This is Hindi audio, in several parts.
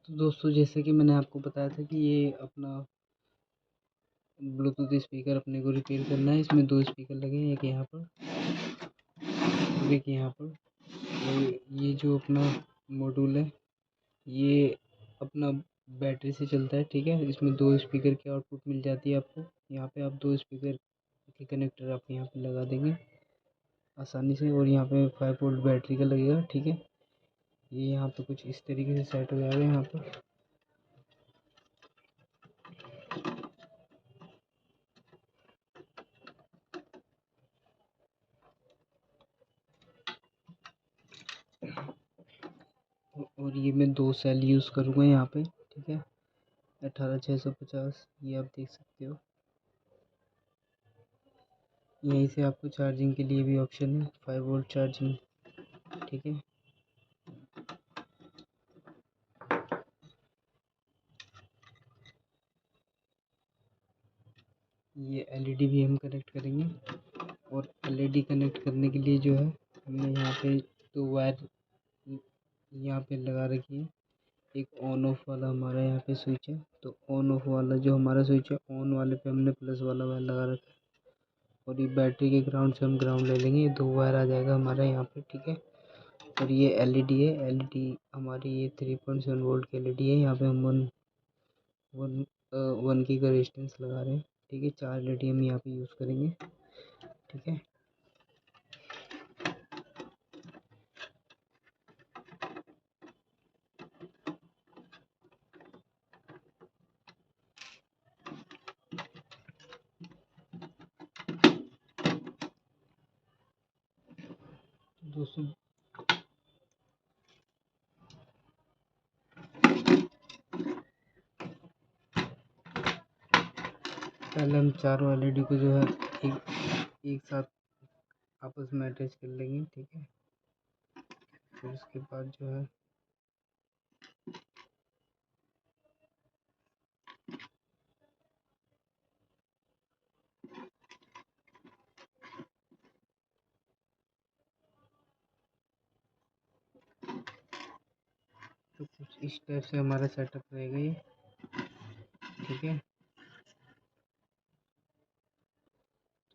तो दोस्तों, जैसे कि मैंने आपको बताया था कि ये अपना ब्लूटूथ स्पीकर अपने को रिपेयर करना है। इसमें 2 स्पीकर लगे हैं, एक यहाँ पर और एक यहाँ पर। और ये जो अपना मॉड्यूल है, ये अपना बैटरी से चलता है, ठीक है। इसमें 2 स्पीकर की आउटपुट मिल जाती है आपको। यहाँ पे आप 2 स्पीकर के कनेक्टर आप यहाँ पे लगा देंगे आसानी से। और यहाँ पे 5 वोल्ट बैटरी का लगेगा, ठीक है। ये यहाँ पे कुछ इस तरीके से सेट हो जाएगा यहाँ पर। और ये मैं 2 सेल यूज़ करूँगा यहाँ पे, ठीक है। 18650 ये आप देख सकते हो। यहीं से आपको चार्जिंग के लिए भी ऑप्शन है, 5 वोल्ट चार्जिंग, ठीक है। ये एलईडी भी हम कनेक्ट करेंगे। और एलईडी कनेक्ट करने के लिए जो है, हमने यहाँ पे 2 वायर यहाँ पे लगा रखी है। एक ऑन ऑफ वाला हमारा यहाँ पे स्विच है, तो ऑन ऑफ वाला जो हमारा स्विच है, ऑन वाले पे हमने प्लस वाला वायर लगा रखा है। और ये बैटरी के ग्राउंड से हम ग्राउंड ले लेंगे, ये 2 वायर आ जाएगा हमारा यहाँ पे, ठीक है। और ये एलईडी है, एलईडी हमारी ये 3.7 वोल्ट की एलईडी है। यहाँ पे हम वन की का रेजिस्टेंस लगा रहे हैं, ठीक है। 4 एलईडी हम यहाँ पे यूज़ करेंगे, ठीक है। दोस्तों, पहले हम चारों एलईडी को जो है एक साथ आपस में अटैच कर लेंगे, ठीक है। फिर उसके बाद जो है तो कुछ इस टाइप से हमारा सेटअप रहेगा ये, ठीक है।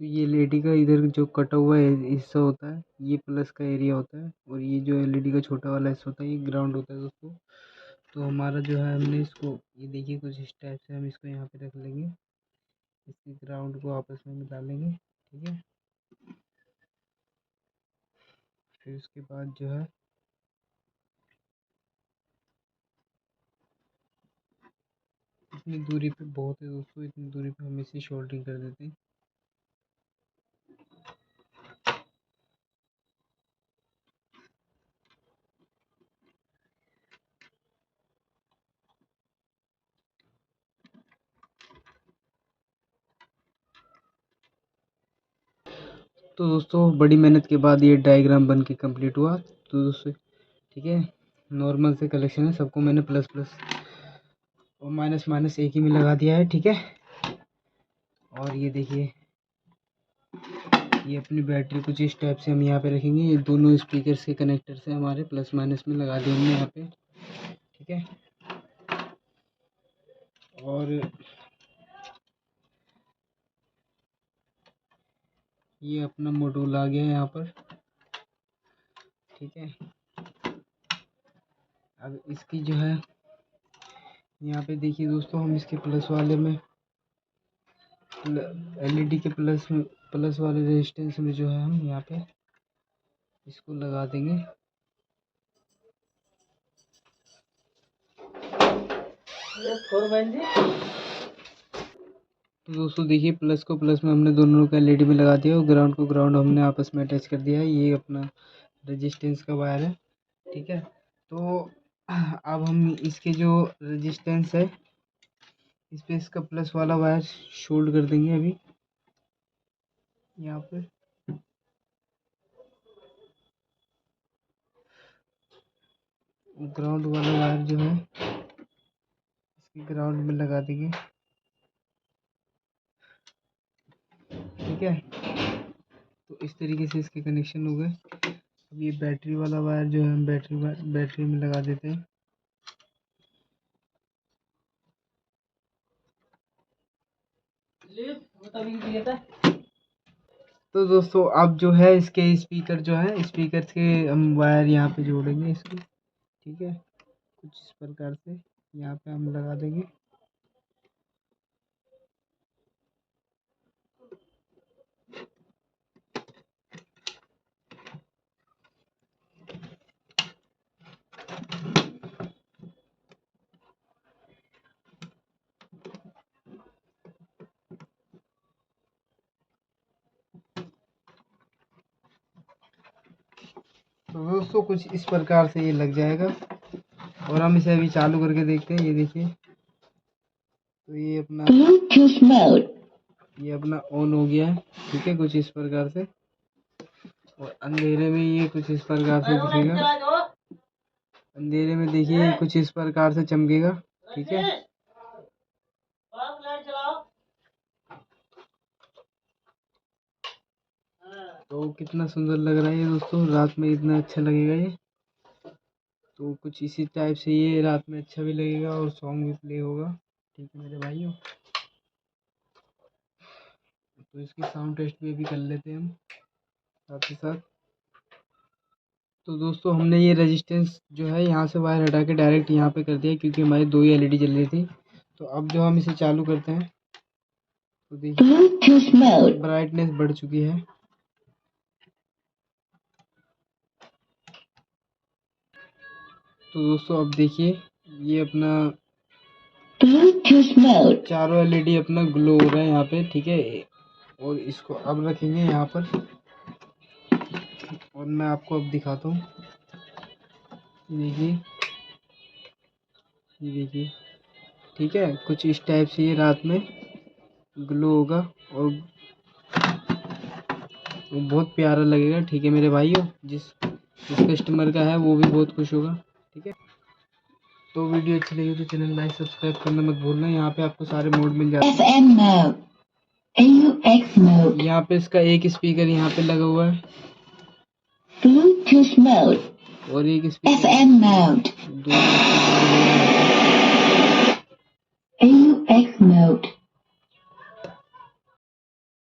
तो ये एलईडी का इधर जो कटा हुआ हिस्सा होता है, ये प्लस का एरिया होता है। और ये जो एलईडी का छोटा वाला हिस्सा होता है, ये ग्राउंड होता है दोस्तों। तो हमारा जो है, हमने इसको, ये देखिए कुछ इस टाइप से हम इसको यहाँ पे रख लेंगे। इसके ग्राउंड को आपस में मिला लेंगे, ठीक है। फिर उसके बाद जो है इतनी दूरी पे बहुत है दोस्तों, इतनी दूरी पे हम इसे शोल्डरिंग कर देते हैं। तो दोस्तों, बड़ी मेहनत के बाद ये डायग्राम बन के कंप्लीट हुआ। तो दोस्तों, ठीक है, नॉर्मल से कलेक्शन है, सबको मैंने प्लस प्लस और माइनस माइनस एक ही में लगा दिया है, ठीक है। और ये देखिए, ये अपनी बैटरी कुछ इस टाइप से हम यहाँ पे रखेंगे। ये दोनों स्पीकर्स के कनेक्टर से हमारे प्लस माइनस में लगा दिए हमने यहाँ पे, ठीक है। और ये अपना मॉड्यूल आ गया है यहाँ पर, ठीक है। अब इसकी जो है, यहाँ पे देखिए दोस्तों, हम इसके प्लस वाले में एलईडी के प्लस वाले रेजिस्टेंस में जो है, हम यहाँ पे इसको लगा देंगे। तो दोस्तों देखिए, प्लस को प्लस में हमने दोनों का एलईडी में लगा दिया और ग्राउंड को ग्राउंड हमने आपस में अटैच कर दिया है। ये अपना रेजिस्टेंस का वायर है, ठीक है। तो अब हम इसके जो रेजिस्टेंस है, इस पे इसका प्लस वाला वायर शोल्ड कर देंगे अभी यहाँ पर। ग्राउंड वाला वायर जो है, इसके ग्राउंड में लगा देंगे, ठीक है। तो इस तरीके से इसके कनेक्शन हो गए। अब ये बैटरी वाला वायर जो है, हम बैटरी में लगा देते हैं। तो दोस्तों अब जो है इसके स्पीकर जो है, स्पीकर के हम वायर यहाँ पे जोड़ेंगे इसको, ठीक है। कुछ इस प्रकार से यहाँ पे हम लगा देंगे। तो दोस्तों कुछ इस प्रकार से ये लग जाएगा और हम इसे अभी चालू करके देखते हैं। ये देखिए, तो ये अपना ऑन हो गया है, ठीक है, कुछ इस प्रकार से। और अंधेरे में ये कुछ इस प्रकार से दिखेगा। अंधेरे में देखिए कुछ इस प्रकार से चमकेगा, ठीक है। तो कितना सुंदर लग रहा है ये दोस्तों, रात में इतना अच्छा लगेगा ये। तो कुछ इसी टाइप से ये रात में अच्छा भी लगेगा और सॉन्ग भी प्ले होगा, ठीक है मेरे भाइयों। तो इसकी साउंड टेस्ट भी अभी कर लेते हैं हम साथ ही साथ। तो दोस्तों हमने ये रेजिस्टेंस जो है यहाँ से वायर हटा के डायरेक्ट यहाँ पे कर दिया, क्योंकि हमारी 2 ही एलईडी जल रही थी। तो अब जो हम इसे चालू करते हैं तो देखिए ब्राइटनेस बढ़ चुकी है। तो दोस्तों अब देखिए ये अपना चारों एलईडी अपना ग्लो हो रहा है यहाँ पे, ठीक है। और इसको अब रखेंगे यहाँ पर और मैं आपको अब दिखाता हूँ। देखिए, ये देखिए, ठीक है, कुछ इस टाइप से ये रात में ग्लो होगा और वो बहुत प्यारा लगेगा, ठीक है मेरे भाइयों। जिस कस्टमर का है वो भी बहुत खुश होगा, ठीक है। तो वीडियो अच्छी लगी तो चैनल लाइक सब्सक्राइब करना मत भूलना। यहाँ पे आपको सारे मोड मिल जाते हैं। FM मोड, AUX मोड, यहाँ पे इसका एक स्पीकर यहाँ पे लगा हुआ है, ब्लूटूथ मोड, और एक speaker FM mode, AUX mode.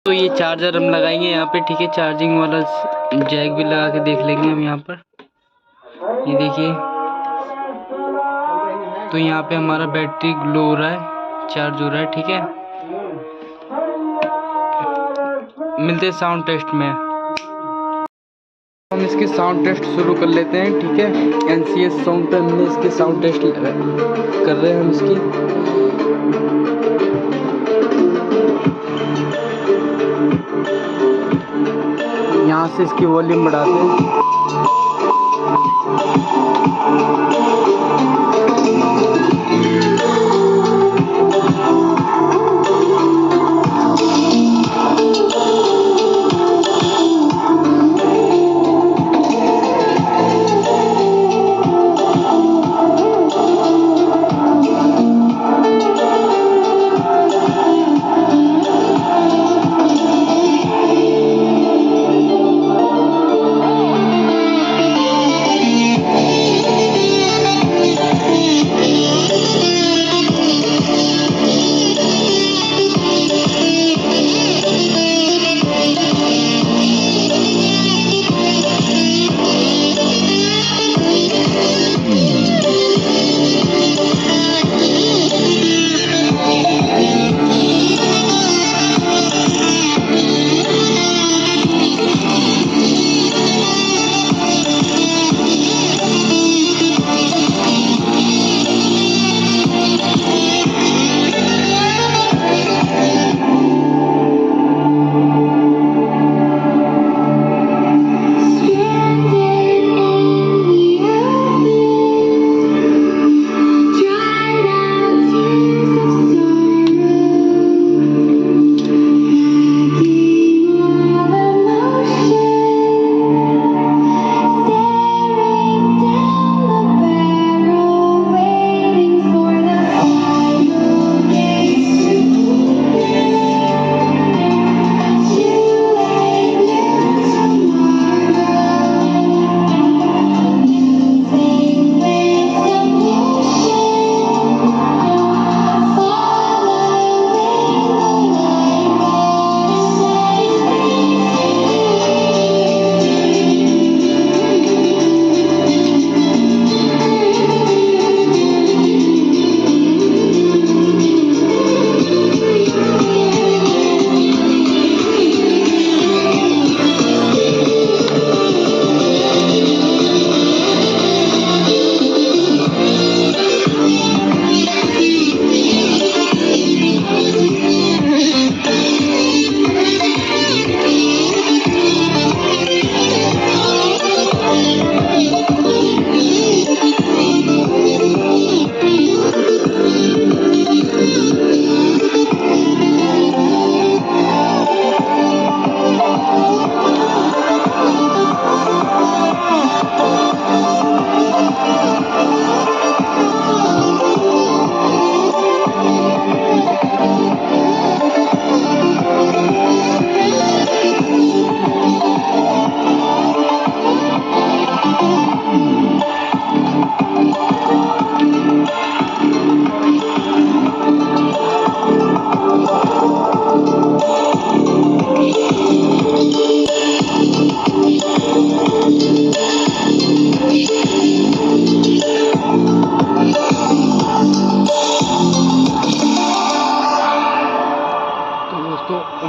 तो ये चार्जर हम लगाएंगे यहाँ पे, ठीक है। चार्जिंग वाला जैक भी लगा के देख लेंगे हम यहाँ पर। ये देखिए, तो यहाँ पे हमारा बैटरी ग्लो हो रहा है, चार्ज हो रहा है, ठीक है। मिलते हैं साउंड टेस्ट में। हम इसकी साउंड टेस्ट शुरू कर लेते हैं, ठीक है। NCS सॉन्ग पे हमने इसकी साउंड टेस्ट कर रहे हैं हम इसकी। यहाँ से इसकी वॉल्यूम बढ़ाते हैं।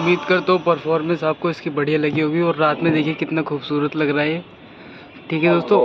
उम्मीद करता हूँ परफॉर्मेंस आपको इसकी बढ़िया लगी होगी और रात में देखिए कितना खूबसूरत लग रहा है ये। ठीक है दोस्तों,